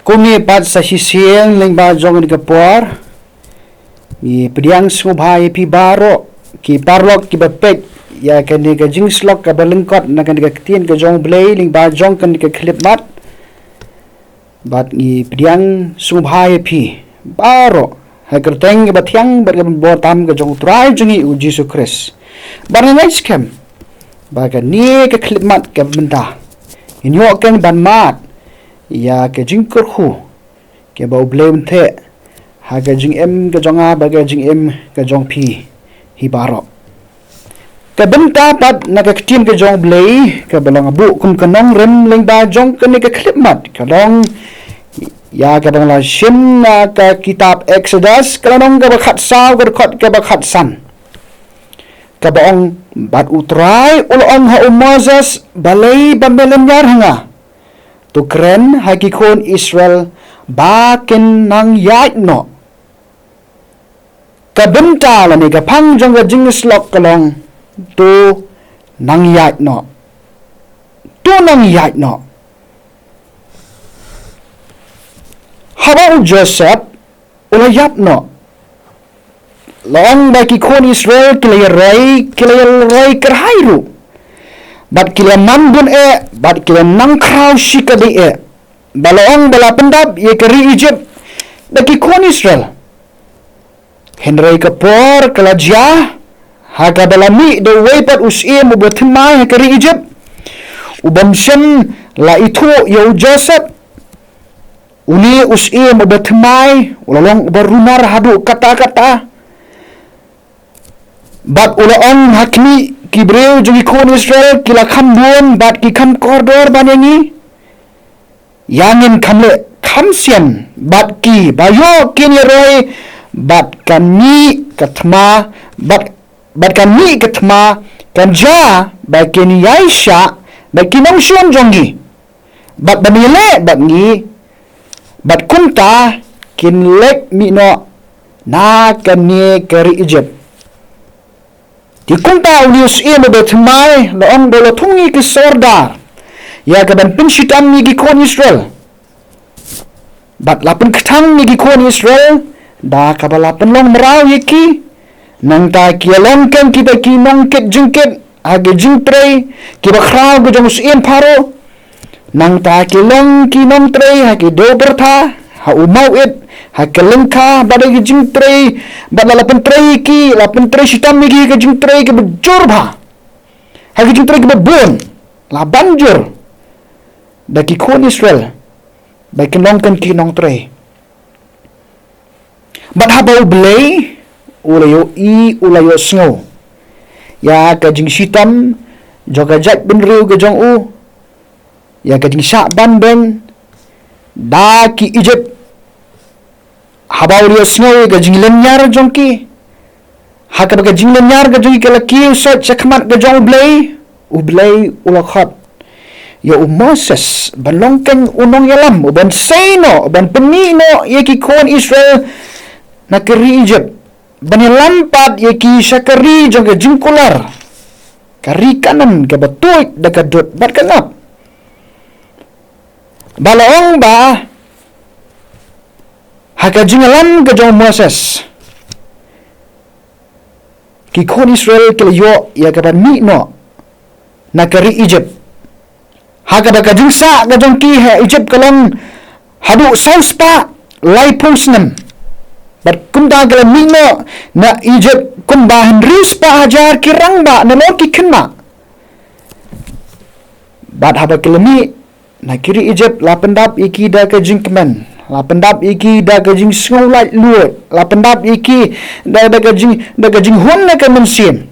Kumi pat sashi siang leng ba jong ni kapor ni priang subhai pi baro ki parlok ki bapek ya kan ni ka jingslok ka balengkot na kan ka tien ka jong blay leng ba jong kan ka clip mat bat ni priang subhai pi baro ha kerteng ba thiang ba botam ka jong trai jungi u Jesus Christ ba na scam ba ka ni ka clip mat ka benda inyo kan ban mat ya ke jing kurhu ke bau blame the ha ke jing em ke jonga ba ke jing em ke jong pi hi baro ke benta pat na ke tim ke jong blay ke belang bu kum kanong rem leng ba jong ke ni ke clip mat ke dong ya ke dong la shin na ke kitab Exodus ke dong ke ba khat saw ke khot ke ba khat san ke baong bat utrai ulong ha Moses balai bambelem yar hanga tu keren hakikon Israel bakin nang yait no kabenta la ni kapang jong ga jingis lok kalong tu nang yait no habang Joseph ulayap no long baki kon Israel kilayrai kerhairu bat kila mambun bat kila nang kraw shikadi balong bala pendap ye keri Egypt baki kon Israel Henry kapor kalaja haga balami the way pat usie mo batimai keri Egypt ubamshen la itu yo Joseph uni usie mo batimai ulalong barunar hadu kata-kata bat ulang hakmi Kibreu jungi kon Israel kila khambun bat ki kham kordor banyangi yangin khamle khamsian bat ki bayo kini roy bat kami kathma bat kami kathma kanja bat kini yaisha bat kinong shon jongi bat banile bat ngi bat kunta kinlek mino na kani kari Egypt di kunta unius mo betmai laong dolo tungi ki sordar ya gaban pinshitam ni ki kon Israel bat lapen ketang ni ki kon Israel da kabalapen long merau yeki nang ta kialong ken kita ki nong ket jingket age jingtrei ki bakrau go jong usien paro nang ta kilong ki nong trei ha ki do bertha ha umau it ha kelengka badai jing trei badala pen trei ki la pen trei sitam ki ke jing trei ke bejur ba ha ke jing trei ke bebon la banjur bagi kon Israel bagi nong kan ki nong trei bad ha bau blay ulayo snow ya ke jing sitam joga jat ben riu ke jong u ya ke jing sa ban ben da ki Egypt habau dia snow ga jinglen nyar jongki haka ga jinglen nyar ga jongi kala ki so chakmat ga jong blay ulakhat ya Moses balongken unong yalam ban seino ban penino yeki kon Israel na keri Egypt ban lampat yeki syakari jong ga jingkular kari kanan ga batuit daga dot bat kanap balaong ba haka jingalam ke jong Moses ki kon Israel ke yo ya ka mi no na kari Egypt haka da ka jingsa ke jong ki ha Egypt kalong hadu sauspa lai pusnem bat kumda ke mi no na Egypt kumba henris pa hajar kirang ba na lo ki kenma bat haba kelemi na kiri Egypt la pendap iki da ke jingkmen la pendap iki da gajing sngolai luot la pendap iki da gajing hon na ka mensin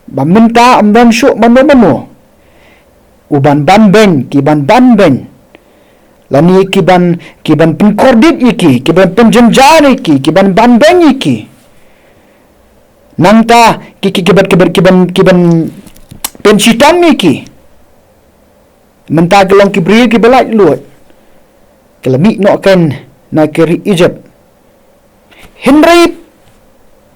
ba minta amdan syu mano uban ban ben ki ban ben la ni ki ban pinkordit iki ki ban penjenjar iki ki ban ben iki nangta ki ban pensitam iki minta gelong ki bri ki belai luot kelemi no ken na keri Egypt Henry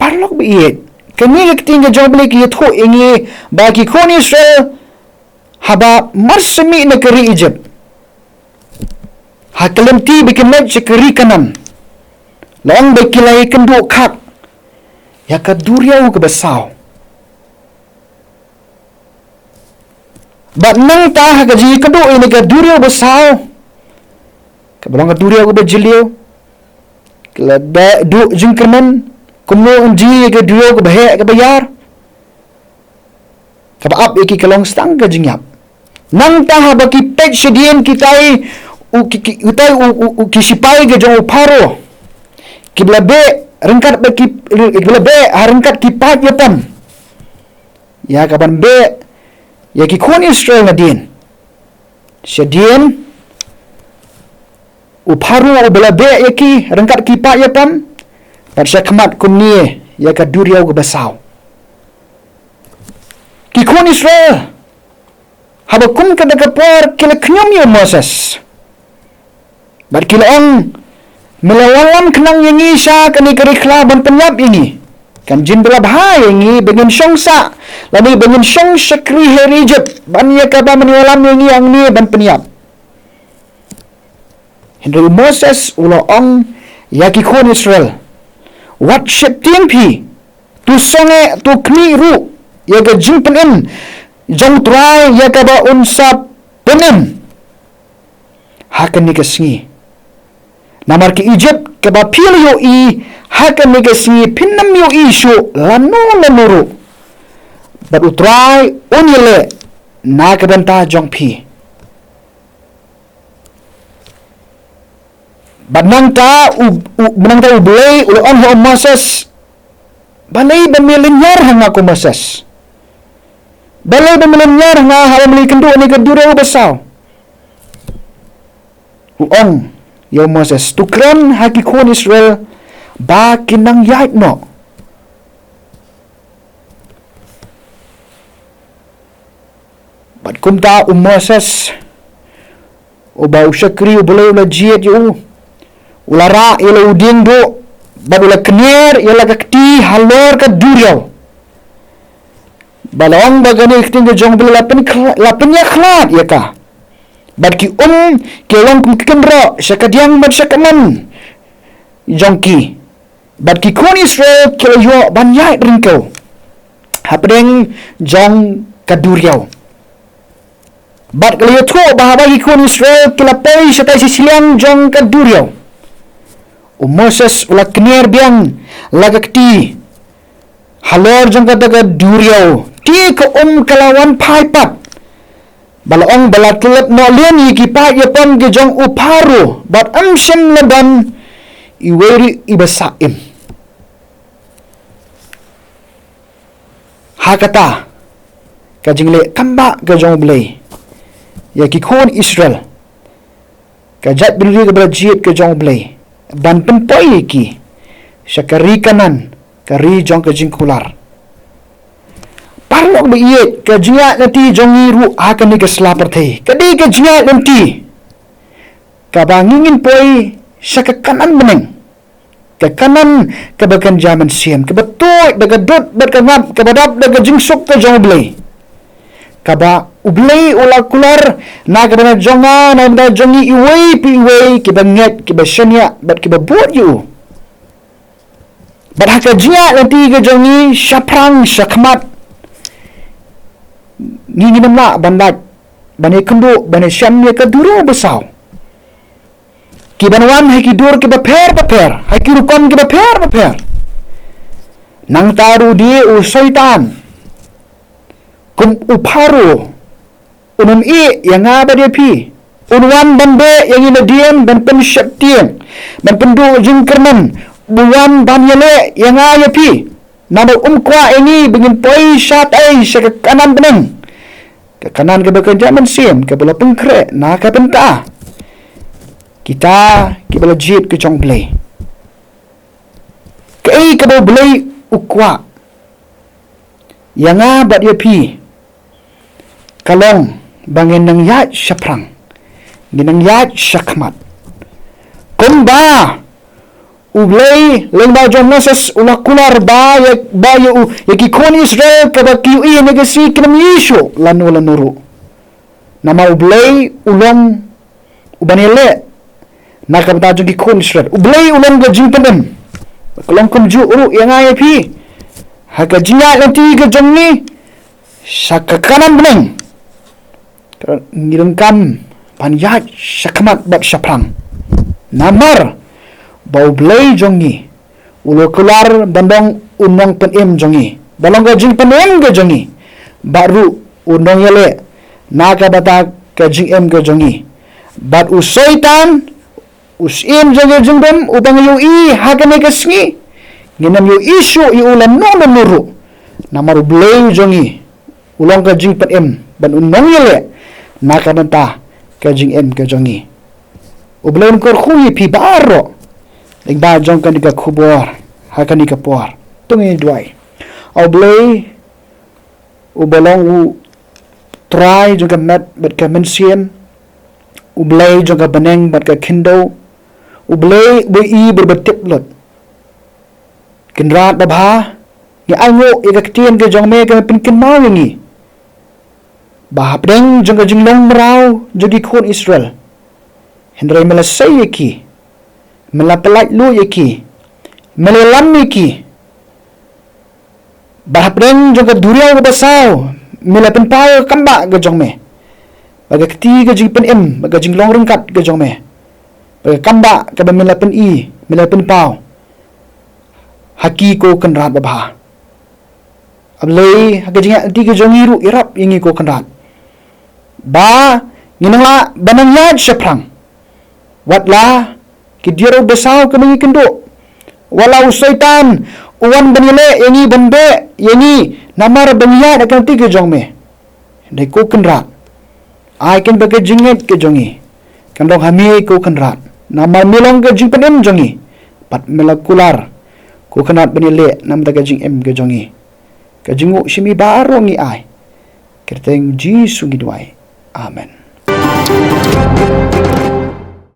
parlok biit kani tinggal joble ki tho ingi bagi kon Israel haba marsmi na keri Egypt Hakalenti bikin met sekeri kanan. Long bekilai kenduk kak. Ya ka duriau ke besau. Bat nang tah ka ji keduk ini ka duriau besau. Ka belong ka duriau ke bejeliau. Kala duk jingkerman. Kumno unji ke duriau ke bahek ke bayar. Ka baap iki kalong stang ke jingyap. Nang tah baki pek sedien kitai ukisipai ke jong uparo. Kibla be rengkat baki kibla be rengkat kipat yapan. Ya kapan be ya ki kon Israel ngadin. Sedien uparo ubela be ya ki rengkat kipat yapan. Pasya kemat kumnie ya ka duriau ke basau. Ki kon Israel habakum kada kapar kila knyom yo Moses. Bat kila ong melawalan kenang yang isa kani kerikla ban penyap ini. Kan jin bela bahaya ini dengan syongsa. Lalu dengan syong sekri herijat. Ban ya kaba meniwalam yang ni ban penyap. Henry Moses ula ong yaki kon Israel. Wat syep tiang pi. Tu songe tu kni ru. Ya ka jing penin. Jong trai ya kaba unsap penin. Hakan ni kesengi. Namar ki Egypt kaba pil yo i hakan ni kesengi pinnam yo isu lanuru. Bat utrai unyele na kabanta jong pi. Bat nang ta ublay ulo on ho Moses. Balay bamilyar hang ako Moses. Balay bamilyar nga hawamli kendo ni kadura basaw. Uong yo Moses tukran haki kon Israel ba kinang yait no. Bat kumta Moses uba usyakri ubulay ula jiet yu ulara ila uding do bat ula kenir ila kakti halor ka duriau. Balong bagani ikting ke jong bela lapennya khlat ya ka. Bat ki kelong kendra syakadiang bat syakaman jong ki. Bat ki kon Israel kelayo banyai ringkau. Hapdeng jong kaduriau. Bat kelayo tu bahaba ki kon Israel kelapai satai sisilang jong kaduriau. Moses ula kenir biang lagakti halor jong kadaga duriau. Ti ke kalawan paipat. Balong balatulap no lian yikipat yapan ke jong uparu. Bat amsyam laban iweri ibasaim. Hakata kajingle kamba ke jong belay. Ya kikon Israel. Kajat berdiri ke berjit ke jong belay. Ban penpoi ki. Syakari kanan. Kari jong ke jingkular. Parlok biyet ke jingat nanti jongi ru akan ni ke selapar thei. Kadi ke jingat nanti. Kabangingin poi syaka kanan meneng. Ke kanan ke bakan jaman siam. Ke betul daga dot berkangap ke badap daga jingsuk ke jong belai. Kaba ublay ula kular na ke bana jonga na bana jongi iway pi iway ke banget ke basyanya bat ke babuat yu. Bat haka jingat nanti ke jongi syaprang syakmat. Ngingin namla bandat bani kendo bani syamnya ke duru besau. Ki banwan hai ki dur ki baper hai ki rukam ki baper nang taru di usaitan kum uparu unum i yang apa dia pi unwan bambe yang ina diam dan pensyaptian dan pendu jingkerman buwan banyale yang aya pi nama kwa ini bengin poi syat ai syaka kanan beneng ke kanan ke bekerja mensim ke bola pengkrek na ke pentah kita bela jit ke jong belai ke ke bo belai ukwa yang bat dia pi kalong bangin nang yat syaprang ginang yat syakmat kumba ublay lengba jong Moses ulah kular ba ya ki kon Israel ke ba ki i negasi kinam Yesu lanuru nama ublay ulong ubanele Nak bata jong ki khon Israel. Ublay ulong ga jing panem. Kolong kum ju uru yang ai phi. Ha ka jinga nanti ga jong ni. Sakakanan beneng. Ngirengkam panjat sakamat bab syaplang. Namar bau blay jong ni. Ulo keluar bandong unong penem jong ni. Balong ga jing penem ga jong ni. Baru unong yele. Naka bata ka jing em ga jong ni. Bat usoitan usim jong jong dem upang yu I hakane ka sngi. Nginam yu isu I ulan no nuru. Namar blay jong ni. Ulong ka jing penem ban unong yele. Naka bata ka jing em ga jong ni. Ublay kor khui pi baro. Ba jong kan ka khubor hakani ka por tungi duai oblay ubalong u try jong ka met bat ka mensien ublay jong ka baneng bat ka kindo ublay bu I berbatip lot kinrat babha ni ango ikatien ke jong me ka pinkin mau ni bahap deng jong ka jinglong merau jogi khon Israel hendrai melasai ki melapelak lu yaki melelam yaki bahapren juga duria ke basau melapen pau kamba ke jong me baga keti ke jing em baga jing long ringkat ke jong me baga kamba ke melapen I melapen pau haki ko kenrat babha ablei haki jing ti ke jong iru irap ingi ko kenrat ba nginangla banang yad seprang watla Kidiro besau kemengi kendo. Walau syaitan uwan benile yangi bende yangi namar benya akan tiga jong me. Dai ko kenrat. Ai ken bagi jinget ke jongi. Kandong hami ko kenrat. Namar milong ke jing penem jongi. Pat melakular. Ko kenat benile nam daga jing em ke jongi. Ke jingu simi baro ngi ai. Kerteng Jisu ngi duai. Amen.